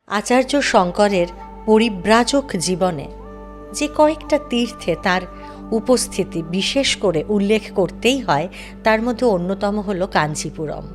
আচার্য শঙ্করের পরিব্রাজক জীবনে যে কয়েকটা তীর্থে তার উপস্থিতি বিশেষ করে উল্লেখ করতেই হয়, তার মধ্যে অন্যতম হল কাঞ্চিপুরম।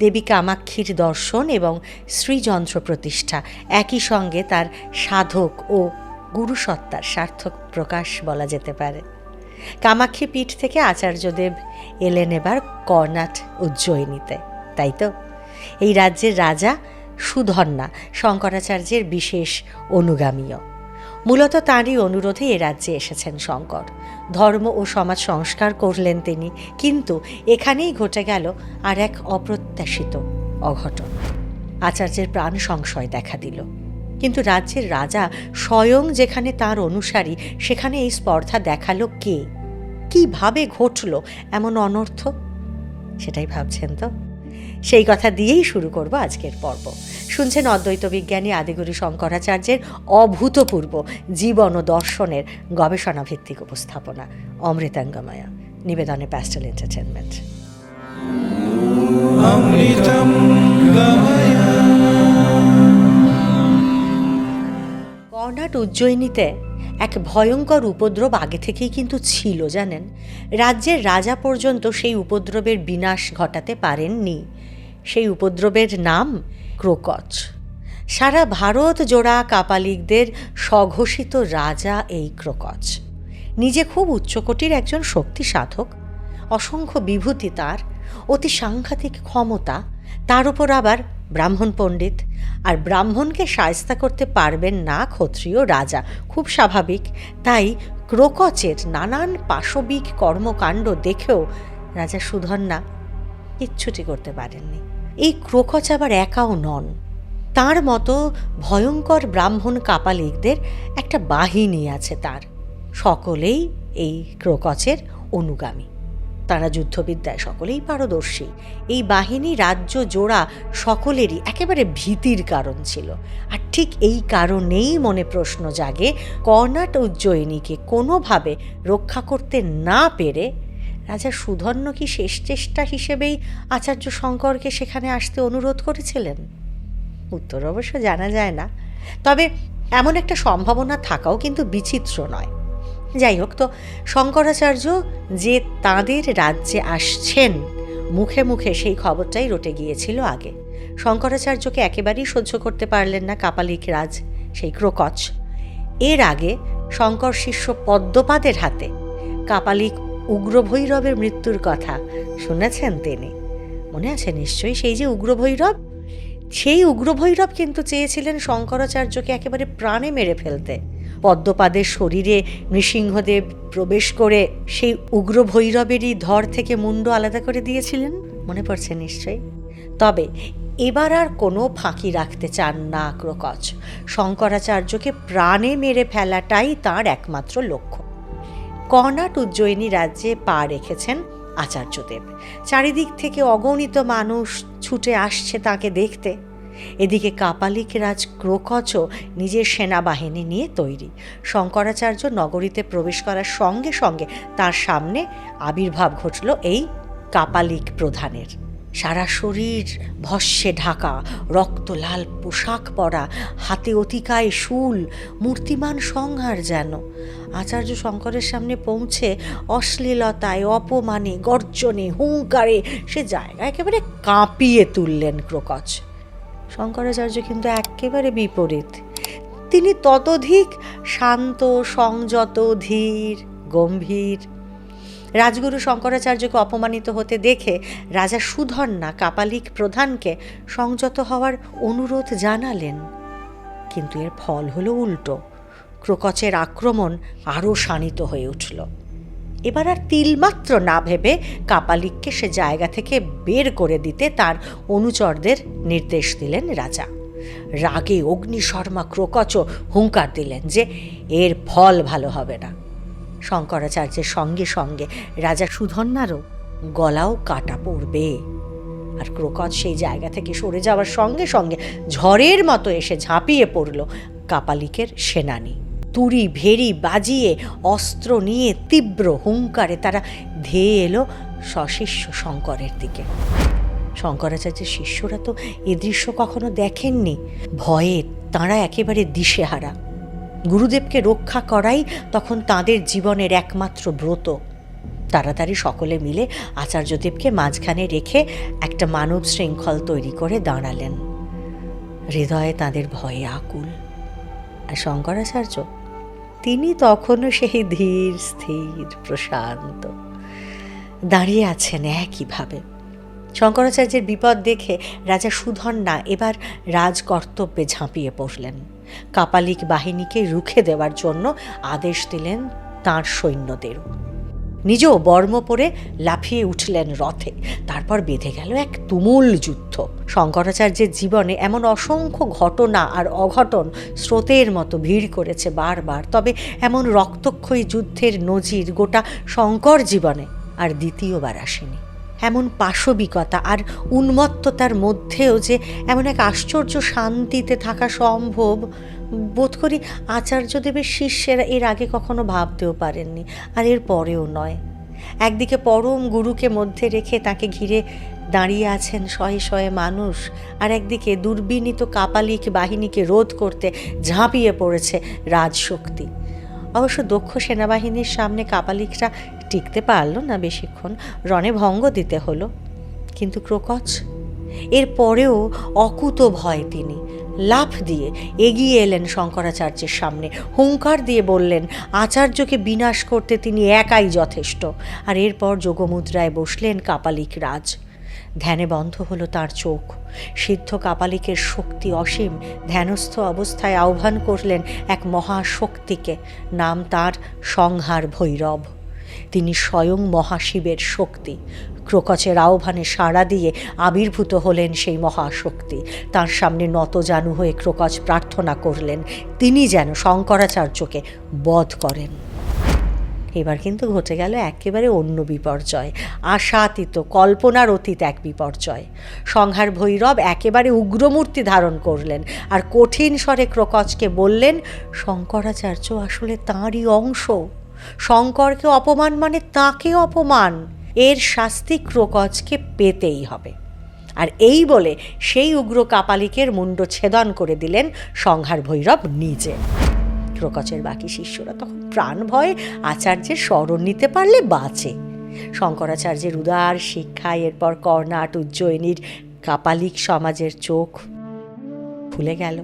দেবী কামাক্ষীর দর্শন এবং শ্রীযন্ত্র প্রতিষ্ঠা একই সঙ্গে তার সাধক ও গুরুসত্তার সার্থক প্রকাশ বলা যেতে পারে। কামাক্ষী পীঠ থেকে আচার্যদেব এলেন এবার কর্ণাট উজ্জয়িনীতে, তাই তো? এই রাজ্যের রাজা সুধন্যা শঙ্করাচার্যের বিশেষ অনুগামীও। মূলত তাঁরই অনুরোধে এ রাজ্যে এসেছেন শঙ্কর। ধর্ম ও সমাজ সংস্কার করলেন তিনি, কিন্তু এখানেই ঘটে গেল আর এক অপ্রত্যাশিত অঘটন। আচার্যের প্রাণ সংশয় দেখা দিল। কিন্তু রাজ্যের রাজা স্বয়ং যেখানে তাঁর অনুসারী, সেখানে এই স্পর্ধা দেখালো কে? কিভাবে ঘটল এমন অনর্থ? সেটাই ভাবছেন তো? সেই কথা দিয়েই শুরু করব আজকের পর্ব। শুনছেন অদ্বৈত বিজ্ঞানী আদিগুরু শঙ্করাচার্যের অভূতপূর্ব জীবন ও দর্শনের গবেষণা ভিত্তিক উপস্থাপনা অমৃতাঙ্গময়া, নিবেদনে প্যাস্টেল এন্টারটেনমেন্ট। কর্ণাট উজ্জয়িনীতে এক ভয়ঙ্কর উপদ্রব আগে থেকেই কিন্তু ছিল, জানেন। রাজ্যের রাজা পর্যন্ত সেই উপদ্রবের বিনাশ ঘটাতে পারেননি। সেই উপদ্রবের নাম ক্রোকচ। সারা ভারত জোড়া কাপালিকদের স্বঘোষিত রাজা এই ক্রোকচ। নিজে খুব উচ্চকোটির একজন শক্তি সাধক, অসংখ্য বিভূতি তার, অতি সাংঘাতিক ক্ষমতা, তার উপর আবার ব্রাহ্মণ পণ্ডিত। আর ব্রাহ্মণকে শায়েস্তা করতে পারবেন না ক্ষত্রিয় রাজা, খুব স্বাভাবিক। তাই ক্রোকচের নানান পাশবিক কর্মকাণ্ড দেখেও রাজা সুধন্যা কিচ্ছুটি করতে পারেননি। এই ক্রোকচ আবার একাও নন, তার মতো ভয়ঙ্কর ব্রাহ্মণ কাপালিকদের একটা বাহিনী আছে তার। সকলেই এই ক্রোকচের অনুগামী, তারা যুদ্ধবিদ্যায় সকলেই পারদর্শী। এই বাহিনী রাজ্য জোড়া সকলেরই একেবারে ভীতির কারণ ছিল। আর ঠিক এই কারণেই মনে প্রশ্ন জাগে, কর্ণাট উজ্জয়িনীকে কোনোভাবে রক্ষা করতে না পেরে রাজা সুধন্য কি শেষ চেষ্টা হিসেবেই আচার্য শঙ্করকে সেখানে আসতে অনুরোধ করেছিলেন? উত্তর অবশ্য জানা যায় না, তবে এমন একটা সম্ভাবনা থাকাও কিন্তু বিচিত্র নয়। যাই হোক, তো শঙ্করাচার্য যে তাঁদের রাজ্যে আসছেন, মুখে মুখে সেই খবরটাই রটে গিয়েছিল আগে। শঙ্করাচার্যকে একেবারেই সহ্য করতে পারলেন না কাপালিক রাজ সেই ক্রোকচ। এর আগে শঙ্কর শিষ্য পদ্মপাদের হাতে কাপালিক উগ্রভৈরবের মৃত্যুর কথা শুনেছেন তিনি, মনে আছে নিশ্চয়ই? সেই যে উগ্রভৈরব, সেই উগ্রভৈরব কিন্তু চেয়েছিলেন শঙ্করাচার্যকে একেবারে প্রাণে মেরে ফেলতে। পদ্মপাদের শরীরে নৃসিংহদেব প্রবেশ করে সেই উগ্রভৈরবেরই ধর থেকে মুন্ড আলাদা করে দিয়েছিলেন, মনে পড়ছে নিশ্চয়ই? তবে এবার আর কোনো ফাঁকি রাখতে চান না ক্রোকচ। শঙ্করাচার্যকে প্রাণে মেরে ফেলাটাই তাঁর একমাত্র লক্ষ্য। কর্ণাট উজ্জয়িনী রাজ্যে পা রেখেছেন আচার্যদেব। চারিদিক থেকে অগণিত মানুষ ছুটে আসছে তাকে দেখতে। এদিকে কাপালিক রাজ ক্রোকচও নিজের সেনাবাহিনী নিয়ে তৈরি। শঙ্করাচার্য নগরীতে প্রবেশ করার সঙ্গে সঙ্গে তার সামনে আবির্ভাব ঘটল এই কাপালিক প্রধানের। সারা শরীর ভস্মে ঢাকা, রক্তলাল পোশাক পরা, হাতে অতিকায় শূল, মূর্তিমান সংহার যেন। আচার্য শঙ্করের সামনে পৌঁছে অশ্লীলতায়, অপমানে, গর্জনে, হুঙ্কারে সে জায়গা একেবারে কাঁপিয়ে তুললেন ক্রোকচ। শঙ্করাচার্য কিন্তু একেবারে বিপরীত। তিনি ততোধিক শান্ত, সংযত, ধীর, গম্ভীর। রাজগুরু শঙ্করাচার্যকে অপমানিত হতে দেখে রাজা সুধন্যা কাপালিক প্রধানকে সংযত হওয়ার অনুরোধ জানালেন, কিন্তু এর ফল হলো উল্টো। ক্রোকচের আক্রমণ আরও শাণিত হয়ে উঠল। এবার আর তিলমাত্র না ভেবে কাপালিককে সে জায়গা থেকে বের করে দিতে তার অনুচরদের নির্দেশ দিলেন রাজা। রাগে অগ্নিশর্মা ক্রোকচও হুঙ্কার দিলেন যে এর ফল ভালো হবে না। শঙ্করাচার্যের সঙ্গে সঙ্গে রাজা সুধন্যারও গলাও কাটা পড়বে। আর ক্রোকচ সেই জায়গা থেকে সরে যাওয়ার সঙ্গে সঙ্গে ঝড়ের মতো এসে ঝাঁপিয়ে পড়ল কাপালিকের সেনানী। তুড়ি ভেরি বাজিয়ে, অস্ত্র নিয়ে তীব্র হুঙ্কারে তারা ধেয়ে এলো সশিষ্য শঙ্করের দিকে। শঙ্করাচার্যের শিষ্যরা তো এ দৃশ্য কখনো দেখেননি। ভয়ে তাঁরা একেবারে দিশেহারা। গুরুদেবকে রক্ষা করাই তখন তাঁদের জীবনের একমাত্র ব্রত। তাড়াতাড়ি সকলে মিলে আচার্যদেবকে মাঝখানে রেখে একটা মানব শৃঙ্খল তৈরি করে দাঁড়ালেন। হৃদয়ে তাঁদের ভয়ে আকুল। আর শঙ্করাচার্য, তিনি তখনও সেই ধীর স্থির প্রশান্ত দাঁড়িয়ে আছেন একইভাবে। শঙ্করাচার্যের বিপদ দেখে রাজা সুধন্যা এবার রাজকর্তব্যে ঝাঁপিয়ে পড়লেন। কাপালিক বাহিনীকে রুখে দেওয়ার জন্য আদেশ দিলেন তাঁর সৈন্যদেরও। নিজেও বর্ম পরে লাফিয়ে উঠলেন রথে। তারপর বেঁধে গেল এক তুমুল যুদ্ধ। শঙ্করাচার্যের জীবনে এমন অসংখ্য ঘটনা আর অঘটন স্রোতের মতো ভিড় করেছে বারবার, তবে এমন রক্তক্ষয়ী যুদ্ধের নজির গোটা শঙ্কর জীবনে আর দ্বিতীয়বার আসেনি। এমন পাশবিকতা আর উন্মত্ততার মধ্যেও যে এমন এক আশ্চর্য শান্তিতে থাকা সম্ভব, বোধ করি আচার্যদেবের শিষ্যেরা এর আগে কখনো ভাবতেও পারেননি, আর এর পরেও নয়। একদিকে পরম গুরুকে মধ্যে রেখে তাকে ঘিরে দাঁড়িয়ে আছেন শয়ে শয়ে মানুষ, আর একদিকে দুর্বিনীত কাপালিক বাহিনীকে রোধ করতে ঝাঁপিয়ে পড়েছে রাজশক্তি। অবশ্য দক্ষ সেনাবাহিনীর সামনে কাপালিকরা টিকতে পারল না বেশিক্ষণ, রণে ভঙ্গ দিতে হলো। কিন্তু ক্রোকচ, এর পরেও অকুত ভয় তিনি লাফ দিয়ে এগিয়ে এলেন শঙ্করাচার্যের সামনে। হুঙ্কার দিয়ে বললেন আচার্যকে বিনাশ করতে তিনি একাই যথেষ্ট। আর এরপর যোগমুদ্রায় বসলেন কাপালিক রাজ। ধ্যানে বন্ধ হলো তার চোখ। সিদ্ধ কাপালিকের শক্তি অসীম। ধ্যানস্থ অবস্থায় আহ্বান করলেন এক মহাশক্তিকে। নাম তার সংহার ভৈরব। তিনি স্বয়ং মহাশিবের শক্তি। ক্রোকচের আহ্বানে সাড়া দিয়ে আবির্ভূত হলেন সেই মহাশক্তি। তার সামনে নতজানু হয়ে ক্রোকচ প্রার্থনা করলেন তিনি যেন শঙ্করাচার্যকে বধ করেন। এবার কিন্তু ঘটে গেল একেবারে অন্য বিপর্যয়, আশাতীত কল্পনার অতীত এক বিপর্যয়। সংহার ভৈরব একেবারে উগ্রমূর্তি ধারণ করলেন আর কঠিন স্বরে ক্রোকচকে বললেন শঙ্করাচার্য আসলে তাঁরই অংশ। শঙ্করকে অপমান মানে তাঁকে অপমান। এর শাস্তি ক্রোকচকে পেতেই হবে। আর এই বলে সেই উগ্র কাপালিকের মুণ্ড ছেদন করে দিলেন সংহার ভৈরব নিজে। ক্রোকচের বাকি শিষ্যরা তখন প্রাণ ভয়ে আচার্যের শরণ নিতে পারলে বাঁচে। শঙ্করাচার্যের উদার শিক্ষায় এরপর কর্ণাট উজ্জয়িনীর কাপালিক সমাজের চোখ খুলে গেল।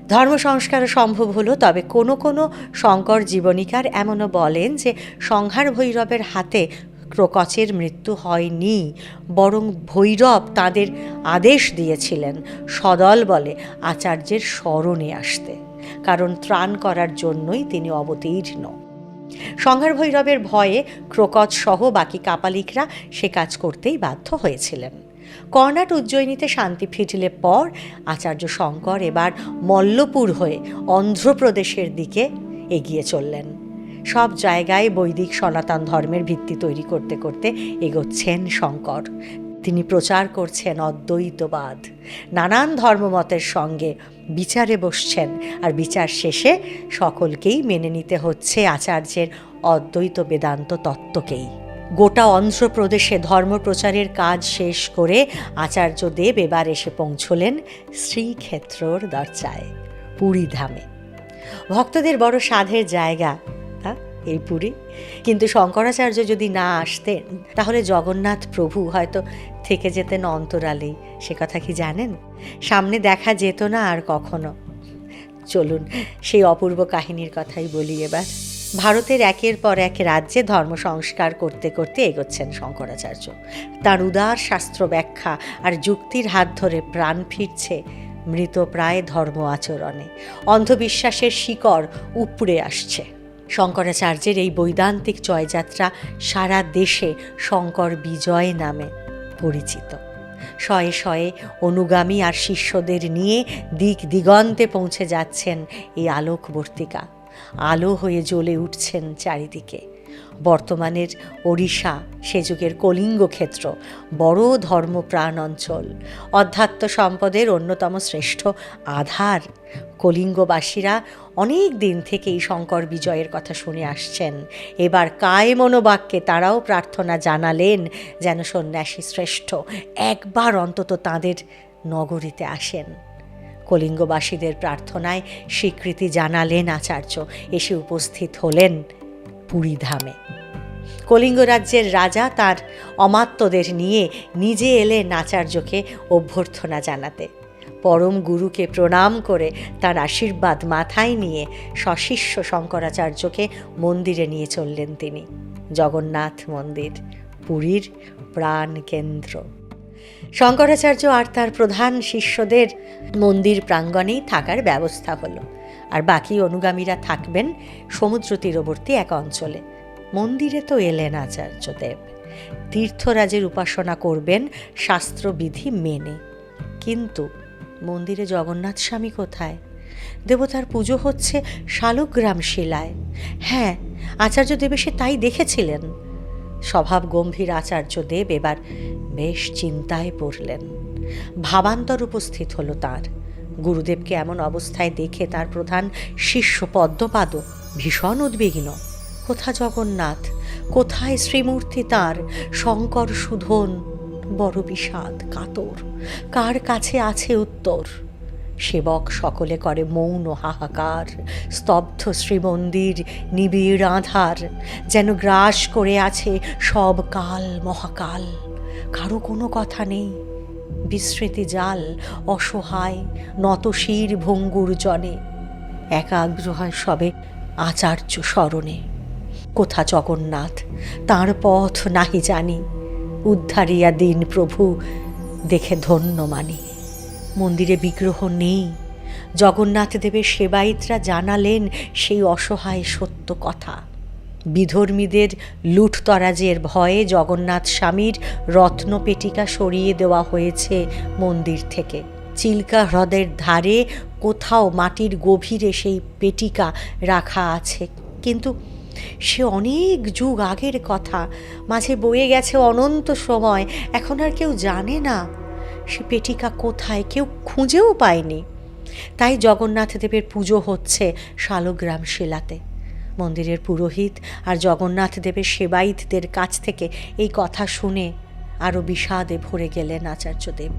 ধর্ম সংস্কার সম্ভব হলো। তবে কোনো কোনো শঙ্কর জীবনীকার এমনও বলেন যে সংহার ভৈরবের হাতে ক্রোকচের মৃত্যু হয়নি, বরং ভৈরব তাদের আদেশ দিয়েছিলেন সদল বলে আচার্যের শরণে আসতে, কারণ ত্রাণ করার জন্যই তিনি অবতীর্ণ। সংহার ভৈরবের ভয়ে ক্রোকচ সহ বাকি কাপালিকরা সে কাজ করতেই বাধ্য হয়েছিলেন। কর্ণাট উজ্জয়িনীতে শান্তি ফিরলে পর আচার্য শঙ্কর এবার মল্লপুর হয়ে অন্ধ্রপ্রদেশের দিকে এগিয়ে চললেন। সব জায়গায় বৈদিক সনাতন ধর্মের ভিত্তি তৈরি করতে করতে এগোচ্ছেন শঙ্কর। তিনি প্রচার করছেন অদ্বৈতবাদ। নানান ধর্মমতের সঙ্গে বিচারে বসছেন, আর বিচার শেষে সকলকেই মেনে নিতে হচ্ছে আচার্যের অদ্বৈত বেদান্ত তত্ত্বকেই। গোটা অন্ধ্রপ্রদেশে ধর্মপ্রচারের কাজ শেষ করে আচার্যদেব এবার এসে পৌঁছলেন শ্রীক্ষেত্রর দরজায়, পুরী ধামে। ভক্তদের বড় সাধের জায়গা এই পুরী। কিন্তু শঙ্করাচার্য যদি না আসতেন তাহলে জগন্নাথ প্রভু হয়তো থেকে যেতেন অন্তরালেই। সে কথা কি জানেন? সামনে দেখা যেত না আর কখনো। চলুন সেই অপূর্ব কাহিনীর কথাই বলি এবার। ভারতের একের পর এক রাজ্যে ধর্ম সংস্কার করতে করতে এগোচ্ছেন শঙ্করাচার্য। তাঁর উদার শাস্ত্র ব্যাখ্যা আর যুক্তির হাত ধরে প্রাণ ফিরছে মৃতপ্রায় ধর্ম আচরণে। অন্ধবিশ্বাসের শিকড় উপড়ে আসছে। শঙ্করাচার্যের এই বৈদান্তিক জয়যাত্রা সারা দেশে শঙ্কর বিজয় নামে পরিচিত। শয়ে শয়ে অনুগামী আর শিষ্যদের নিয়ে দিক দিগন্তে পৌঁছে যাচ্ছেন এই আলোকবর্তিকা। আলো হয়ে জ্বলে উঠছেন চারিদিকে। বর্তমানের ওড়িশা, সে যুগের কলিঙ্গ ক্ষেত্র, বড় ধর্মপ্রাণ অঞ্চল, অধ্যাত্ম সম্পদের অন্যতম শ্রেষ্ঠ আধার। কলিঙ্গবাসীরা অনেক দিন থেকেই শঙ্কর বিজয়ের কথা শুনে আসছেন। এবার কায় মনোবাক্যে তারাও প্রার্থনা জানালেন যেন সন্ন্যাসী শ্রেষ্ঠ একবার অন্তত তাঁদের নগরীতে আসেন। কলিঙ্গবাসীদের প্রার্থনায় স্বীকৃতি জানালেন আচার্য, এসে উপস্থিত হলেন পুরীধামে। কলিঙ্গ রাজ্যের রাজা তার অমাত্যদের নিয়ে নিজে এলেন আচার্যকে অভ্যর্থনা জানাতে। পরম গুরুকে প্রণাম করে তার আশীর্বাদ মাথায় নিয়ে সশিষ্য শঙ্করাচার্যকে মন্দিরে নিয়ে চললেন তিনি। জগন্নাথ মন্দির, পুরীর প্রাণকেন্দ্র। শঙ্করাচার্য আর তার প্রধান শিষ্যদের মন্দির প্রাঙ্গণেই থাকার ব্যবস্থা হলো, আর বাকি অনুগামীরা থাকবেন সমুদ্র তীরবর্তী এক অঞ্চলে। মন্দিরে তো এলেন আচার্যদেব, তীর্থরাজের উপাসনা করবেন শাস্ত্রবিধি মেনে। কিন্তু মন্দিরে জগন্নাথ স্বামী কোথায়? দেবতার পুজো হচ্ছে শালগ্রাম শিলায়। হ্যাঁ, আচার্যদেব সে তাই দেখেছিলেন। স্বভাব গম্ভীর আচার্যদেব এবার বেশ চিন্তায় পড়লেন। ভাবান্তর উপস্থিত হলো তাঁর। গুরুদেবকে এমন অবস্থায় দেখে তার প্রধান শিষ্য পদ্মপাদ ভীষণ উদ্বিগ্ন। কোথা জগন্নাথ, কোথায় শ্রীমূর্তি তাঁর শঙ্কর সুধন? বড় বিষাদ কাতর, কার কাছে আছে উত্তর? সেবক সকলে করে মৌন হাহাকার, স্তব্ধ শ্রীমন্দির নিবিড় আধার, যেন গ্রাস করে আছে সব কাল মহাকাল। কারো কোনো কথা নেই, বিস্মৃতি জাল অসহায় নতশির ভঙ্গুর জনে। একাগ্র হয় সবে আচার্য স্মরণে। কোথা জগন্নাথ, তাঁর পথ নাহি জানি, উদ্ধারিয়া দিন প্রভু দেখে ধন্য মানি। মন্দিরে বিগ্রহ নেই। জগন্নাথ দেবের সেবায়িতরা জানালেন সেই অসহায় সত্য কথা। বিধর্মীদের লুঠতরাজের ভয়ে জগন্নাথ স্বামীর রত্নপেটিকা সরিয়ে দেওয়া হয়েছে মন্দির থেকে। চিল্কা হ্রদের ধারে কোথাও মাটির গভীরে সেই পেটিকা রাখা আছে, কিন্তু সে অনেক যুগ আগের কথা, মাঝে বয়ে গেছে অনন্ত সময়। এখন আর কেউ জানে না সে পেটিকা কোথায়, কেউ খুঁজেও পায়নি। তাই জগন্নাথ দেবের পুজো হচ্ছে শালগ্রাম শিলাতে। মন্দিরের পুরোহিত আর জগন্নাথ দেবের সেবায়িতদের কাছ থেকে এই কথা শুনে আরও বিষাদে ভরে গেলেন আচার্যদেব।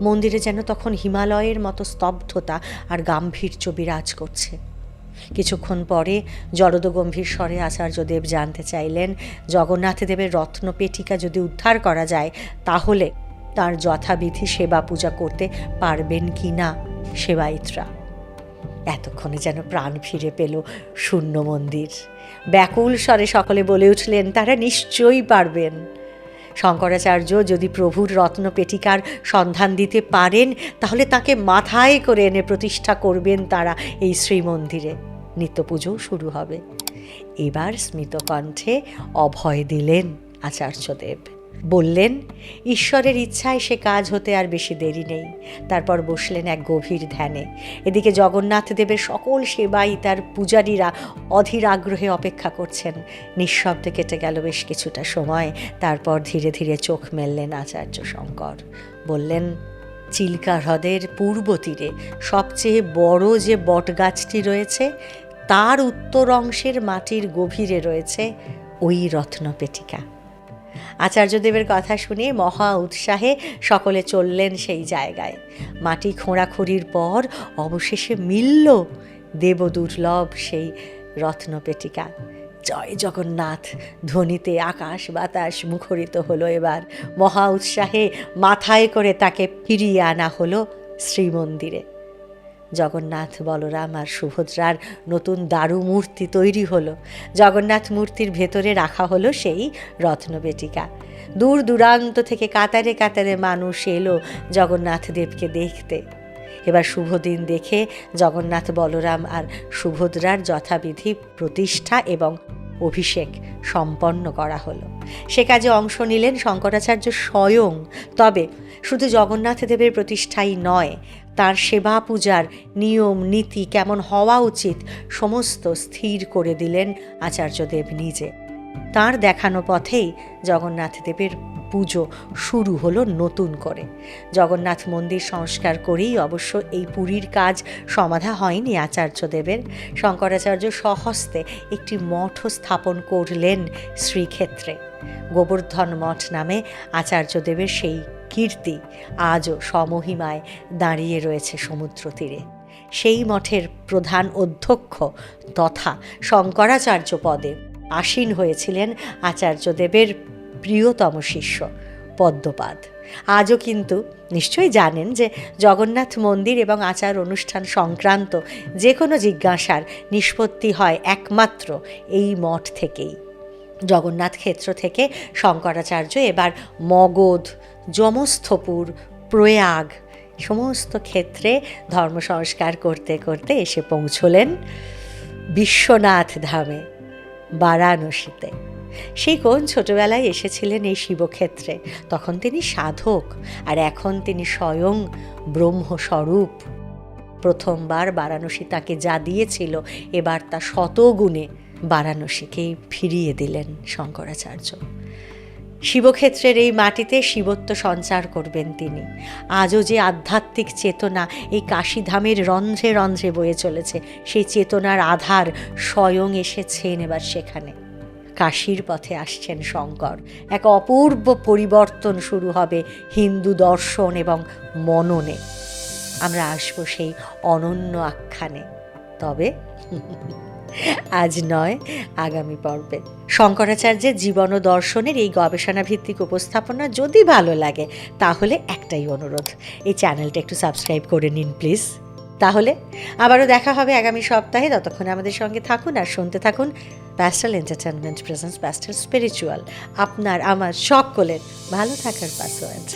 মন্দিরে যেন তখন হিমালয়ের মতো স্তব্ধতা আর গাম্ভীর্য বিরাজ করছে। কিছুক্ষণ পরে জড়দগম্ভীর স্বরে আচার্যদেব জানতে চাইলেন, জগন্নাথ দেবের রত্নপেটিকা যদি উদ্ধার করা যায় তাহলে তার যথাবিধি সেবা পূজা করতে পারবেন কি না সেবায়িতরা। এতক্ষণে যেন প্রাণ ফিরে পেল শূন্য মন্দির। ব্যাকুল স্বরে সকলে বলে উঠলেন, তারা নিশ্চয়ই পারবেন। শঙ্করাচার্য যদি প্রভুর রত্নপেটিকার সন্ধান দিতে পারেন তাহলে তাকে মাথায় করে এনে প্রতিষ্ঠা করবেন তারা এই শ্রীমন্দিরে। নিত্যপুজো শুরু হবে। এবার স্মিত কণ্ঠে অভয় দিলেন আচার্যদেব। বললেন, ঈশ্বরের ইচ্ছায় সে কাজ হতে আর বেশি দেরি নেই। তারপর বসলেন এক গভীর ধ্যানে। এদিকে জগন্নাথ দেবের সকল সেবাই তার পূজারীরা অধীর আগ্রহে অপেক্ষা করছেন। নিঃশব্দে কেটে গেল বেশ কিছুটা সময়। তারপর ধীরে ধীরে চোখ মেললেন আচার্য শঙ্কর। বললেন, চিল্কা হ্রদের পূর্ব তীরে সবচেয়ে বড় যে বটগাছটি রয়েছে তার উত্তর অংশের মাটির গভীরে রয়েছে ওই রত্নপেটিকা। আচার্যদেবের কথা শুনে মহা উৎসাহে সকলে চললেন সেই জায়গায়। মাটি খোঁড়াখুড়ির পর অবশেষে মিলল দেবদুর্লভ সেই রত্নপেটিকা। জয় জগন্নাথ ধ্বনিতে আকাশ বাতাস মুখরিত হলো। এবার মহা উৎসাহে মাথায় করে তাকে ফিরিয়ে আনা হলো শ্রীমন্দিরে। জগন্নাথ, বলরাম আর সুভদ্রার নতুন দারু মূর্তি তৈরি হলো। জগন্নাথ মূর্তির ভেতরে রাখা হলো সেই রত্নপেটিকা। দূর দূরান্ত থেকে কাতারে কাতারে মানুষ এলো জগন্নাথ দেবকে দেখতে। এবার শুভ দিন দেখে জগন্নাথ, বলরাম আর সুভদ্রার যথাবিধি প্রতিষ্ঠা এবং অভিষেক সম্পন্ন করা হলো। সে কাজে অংশ নিলেন শঙ্করাচার্য স্বয়ং। তবে শুধু জগন্নাথ দেবের প্রতিষ্ঠাই নয়, তার সেবা পূজার নিয়ম নীতি কেমন হওয়া উচিত সমস্ত স্থির করে দিলেন আচার্যদেব নিজে। তাঁর দেখানো পথেই জগন্নাথ দেবের পুজো শুরু হলো নতুন করে। জগন্নাথ মন্দির সংস্কার করেই অবশ্য এই পুরীর কাজ সমাধা হয়নি আচার্যদেবের। শঙ্করাচার্য স্বহস্তে একটি মঠও স্থাপন করলেন শ্রীক্ষেত্রে। গোবর্ধন মঠ নামে আচার্যদেবের সেই কীর্তি আজও সমহিমায় দাঁড়িয়ে রয়েছে সমুদ্র তীরে। সেই মঠের প্রধান অধ্যক্ষ তথা শঙ্করাচার্য পদে আসীন হয়েছিলেন আচার্যদেবের প্রিয়তম শিষ্য পদ্মপাদ। আজও কিন্তু নিশ্চয়ই জানেন যে জগন্নাথ মন্দির এবং আচার অনুষ্ঠান সংক্রান্ত যে কোনো জিজ্ঞাসার নিষ্পত্তি হয় একমাত্র এই মঠ থেকেই। জগন্নাথ ক্ষেত্র থেকে শঙ্করাচার্য এবার মগধ, যমস্থপুর, প্রয়াগ সমস্ত ক্ষেত্রে ধর্ম সংস্কার করতে করতে এসে পৌঁছলেন বিশ্বনাথ ধামে, বারাণসীতে। সেই কোন ছোটবেলায় এসেছিলেন এই শিবক্ষেত্রে, তখন তিনি সাধক, আর এখন তিনি স্বয়ং ব্রহ্মস্বরূপ। প্রথমবার বারাণসী তাকে যা দিয়েছিল এবার তা শতগুণে বারাণসীকে ফিরিয়ে দিলেন শঙ্করাচার্য। শিবক্ষেত্রের এই মাটিতে শিবত্ব সঞ্চার করবেন তিনি। আজও যে আধ্যাত্মিক চেতনা এই কাশীধামের রন্ধ্রে রন্ধ্রে বয়ে চলেছে, সেই চেতনার আধার স্বয়ং এসেছেন এবার সেখানে। কাশীর পথে আসছেন শঙ্কর। এক অপূর্ব পরিবর্তন শুরু হবে হিন্দু দর্শন এবং মননে। আমরা আসবো সেই অনন্য আখ্যানে, তবে আজ নয়, আগামী পর্বে। শঙ্করাচার্যের জীবন ও দর্শনের এই গবেষণা ভিত্তিক উপস্থাপনা যদি ভালো লাগে তাহলে একটাই অনুরোধ, এই চ্যানেলটা একটু সাবস্ক্রাইব করে নিন প্লিজ। তাহলে আবারও দেখা হবে আগামী সপ্তাহে। ততক্ষণ আমাদের সঙ্গে থাকুন আর শুনতে থাকুন pastel entertainment presence pastel spiritual, আপনার আমার সকলের ভালো থাকার পাসওয়ার্ড।